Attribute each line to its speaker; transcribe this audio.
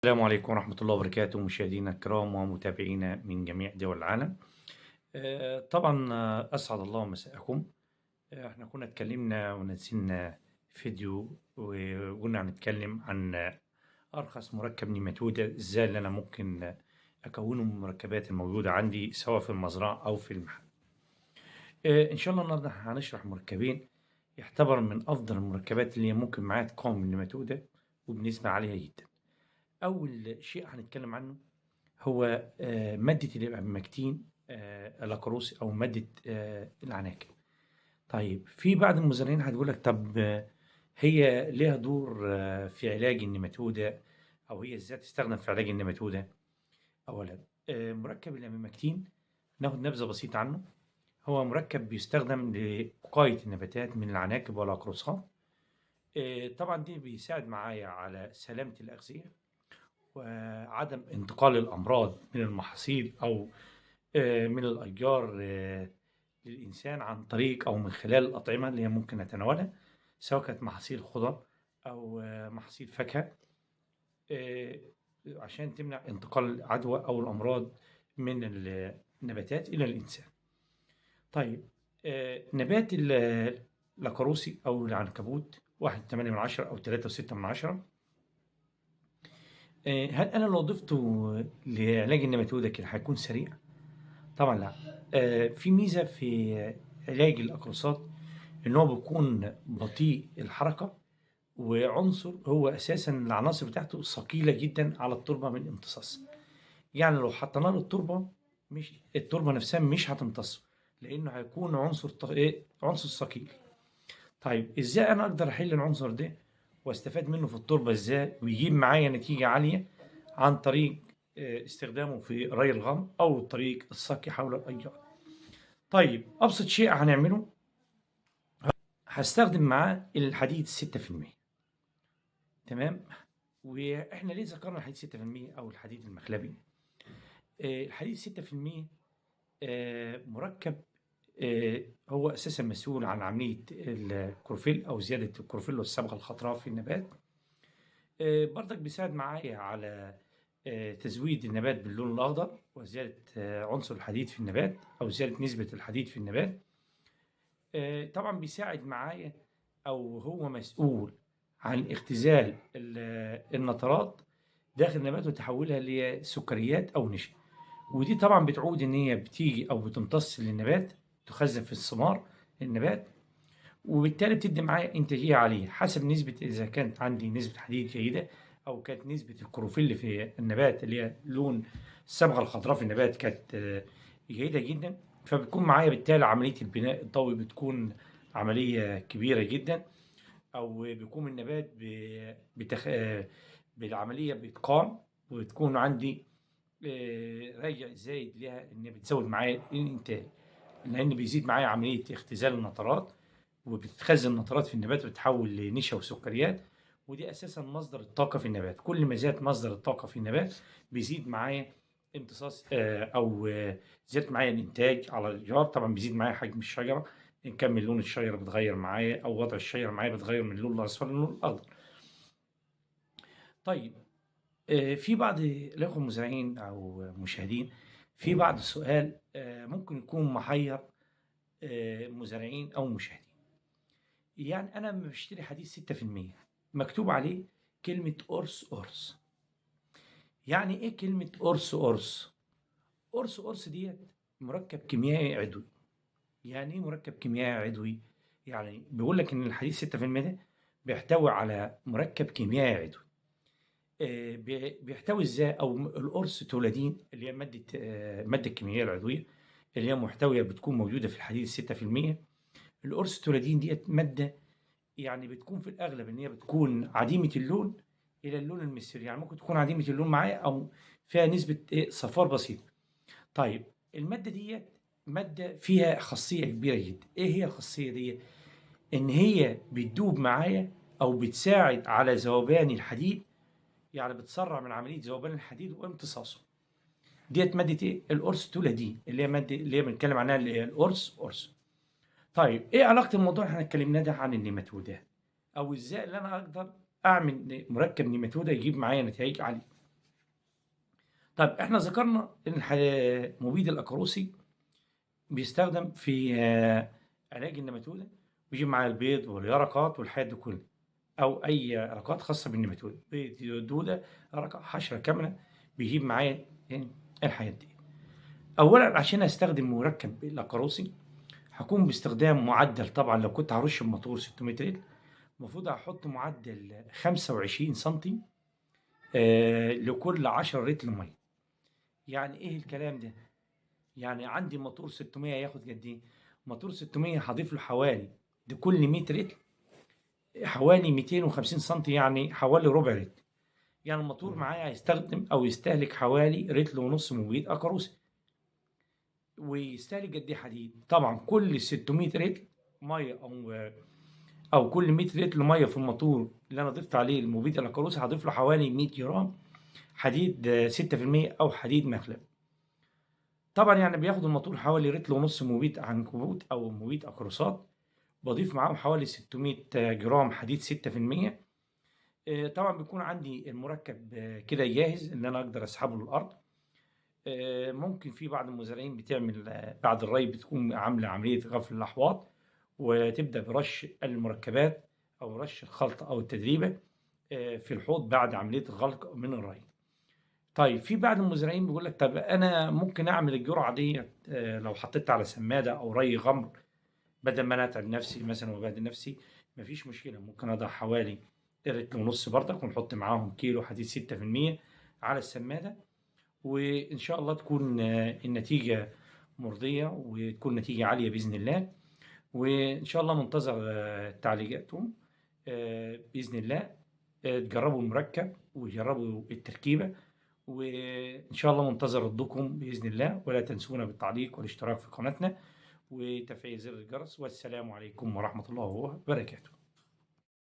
Speaker 1: السلام عليكم ورحمة الله وبركاته مشاهدينا الكرام ومتابعينا من جميع دول العالم. طبعا أسعد الله مساءكم. احنا كنا اتكلمنا ونزلنا فيديو وقلنا هنتكلم عن أرخص مركب نيماتودا ازاي اللي أنا ممكن أكونه من المركبات الموجودة عندي سواء في المزرعة أو في المحل. إن شاء الله النهاردة هنشرح مركبين يعتبر من أفضل المركبات اللي هي ممكن معاها تقاوم النيماتودا وبنسبة عالية جدا. أول شيء هنتكلم عنه هو مادة الإبرمكتين اللاكروسي أو مادة العناكب. طيب في بعض المزارعين هتقول لك طب هي ليها دور في علاج النيماتودا أو هي إزاي تستخدم في علاج النيماتودا؟ أولا مركب الإبرمكتين ناخد نبذة بسيطة عنه. هو مركب بيستخدم لوقاية النباتات من العناكب والأقرصات. طبعا دي بيساعد معايا على سلامة الأغذية وعدم انتقال الأمراض من المحاصيل أو من الأشجار للإنسان عن طريق أو من خلال الأطعمة اللي هي ممكن نتناولها سواء كانت محاصيل خضر أو محاصيل فاكهة، آه، عشان تمنع انتقال العدوى أو الأمراض من النباتات إلى الإنسان. طيب نبات اللاكروسي أو العنكبوت 1.8 أو 3.6. هل أنا لو ضفته لعلاج النباتودة كده هيكون سريع؟ طبعًا لأ. في ميزة في علاج الأقراصات إن هو بيكون بطيء الحركة، وعنصر هو أساسًا العناصر بتاعته ثقيلة جدًا على التربة من امتصاصها. يعني لو حطينا له التربة التربة نفسها مش هتمتصه، لإنه هيكون عنصر عنصر ثقيل. طيب إزاي أنا أقدر أحل العنصر ده واستفاد منه في التربة إزاي ويجيب معايا نتيجة عالية عن طريق استخدامه في ري الغم أو طريق السقي حول الأشجار. طيب أبسط شيء هنعمله هستخدم معاه الحديد 6%. تمام. وإحنا ليه ذكرنا الحديد 6% أو الحديد المخلبي؟ الحديد 6% مركب هو أساسا مسؤول عن عملية الكلوروفيل أو زيادة الكلوروفيل والصبغة الخضراء في النبات. برضك بيساعد معايا على تزويد النبات باللون الأخضر وزيادة عنصر الحديد في النبات أو زيادة نسبة الحديد في النبات. طبعا بيساعد معايا أو هو مسؤول عن اختزال النترات داخل النبات وتحولها لسكريات أو نشا، ودي طبعا بتعود إن هي بتيجي أو بتمتص للنبات تخزن في الثمار النبات، وبالتالي بتدي معايا إنتاجية عالية حسب نسبة إذا كانت عندي نسبة حديد جيدة أو كانت نسبة الكلوروفيل في النبات اللي هي لون الصبغة الخضراء في النبات كانت جيدة جدا، فبتكون معايا بالتالي عملية البناء الضوئي بتكون عملية كبيرة جدا، أو بيكون النبات بالعملية بإتقان، وبتكون عندي راجع زايد ليها إن بتزود معايا الإنتاج، لأن بيزيد معايا عملية اختزال النترات وبتخزن نترات في النبات وتتحول لنشا وسكريات، ودي اساسا مصدر الطاقه في النبات. كل ما زاد مصدر الطاقه في النبات بيزيد معايا امتصاص او زاد معايا الانتاج على الاشجار. طبعا بيزيد معايا حجم الشجره، ان كان من لون الشجره بتغير معايا او وضع الشجره معايا بتغير من اللون الاصفر للون الاخضر. طيب في بعض الاخوه المزارعين او مشاهدين في بعض السؤال ممكن يكون محير مزارعين او مشاهدين. يعني أنا لمّا باشتري حديد 6% مكتوب عليه كلمة قرص قرص. يعني إيه كلمة قرص قرص؟ قرص قرص ديّة مركب كيميائي عضوي. يعني إيه مركب كيميائي عضوي؟ يعني بيقول لك إن الحديد 6% ده بيحتوي على مركب كيميائي عضوي. بيحتوي إزاي أو القرص تولادين اللي هي المادة الكيميائية العضوية اللي هي محتوية بتكون موجودة في الحديد ال6%. القرص تولادين ديّة مادة يعني بتكون في الأغلب إن هي بتكون عديمة اللون إلى اللون المصفر، يعني ممكن تكون عديمة اللون معايا أو فيها نسبة صفار بسيطة. طيب المادة ديّة مادة فيها خاصية كبيرة جدًا، إيه هي الخاصية ديّة؟ إن هي بتدوب معايا أو بتساعد على ذوبان الحديد، يعني بتسرّع من عملية ذوبان الحديد وامتصاصه. ديّة مادة إيه؟ الأورثولادين اللي هي مادة اللي هي بنتكلم عنها اللي هي القرص. طيب إيه علاقة الموضوع اللي إحنا اتكلمناه ده عن النيماتودا؟ أو إزاي اللي أنا أقدر أعمل مركب نيماتودا يجيب معايا نتايج عالية. طيب إحنا ذكرنا إن مبيد الأقراصي بيستخدم في علاج النماتوده، بيجيب معاه البيض واليرقات والحاجات دي كلها، أو أي علاقات خاصة بالنماتوده، بيض، دودة، يرقة، حشرة كاملة، بيجيب معاه إيه الحاجات دي. أولًا عشان أستخدم مركب الأقراصي هاكون باستخدام معدل، طبعًا لو كنت هارُش بموتور 600 لتر المفروض هاحط معدل 25 سنتي لكل 10 لتر مَيّة. يعني إيه الكلام ده؟ يعني عندي موتور 600 هياخد قد إيه؟ موتور 600 هاضيف له حوالي لكل 100 لتر حوالي 250 سنتي، يعني حوالي ربع لتر. يعني الموتور معايا هيستخدم أو يستهلك حوالي لتر ونص مبيد أقراصي. ويستهلك قد إيه حديد؟ طبعًا كل 600 لتر مَيّة أو كل 100 لتر مَيّة في الموتور اللي أنا ضِفت عليه المبيد الأقراصي هاضيف له حوالي 100 جرام حديد 6% أو حديد مخلب. طبعًا يعني بياخد الموتور حوالي لتر ونص مبيد عنكبوت أو مبيد أقراصات، باضيف معاهم حوالي 600 جرام حديد 6%. طبعًا بيكون عندي المركب كده جاهز إن أنا أقدر أسحبه للأرض. ممكن في بعض المزارعين بتعمل بعد الري بتكون عاملة عملية غفر الأحواض، وتبدأ برش المركبات أو رش الخلطة أو التدريبة في الحوض بعد عملية الغلق من الري. طيب في بعض المزارعين بيقول لك طب أنا ممكن أعمل الجرعة ديّة لو حطيتها على سمادة أو ري غمر بدل ما أنا أتعب نفسي مثلًا وأبهدل نفسي. ما فيش مشكلة، ممكن أضع حوالي لتر ونص برضك ونحط معاهم كيلو حديد 6% على السمادة، وإن شاء الله تكون النتيجة مرضية وتكون نتيجة عالية بإذن الله. وإن شاء الله منتظر تعليقاتهم بإذن الله. تجربوا المركب وجربوا التركيبة، وإن شاء الله منتظر ردكم بإذن الله. ولا تنسونا بالتعليق والاشتراك في قناتنا وتفعيل زر الجرس. والسلام عليكم ورحمة الله وبركاته.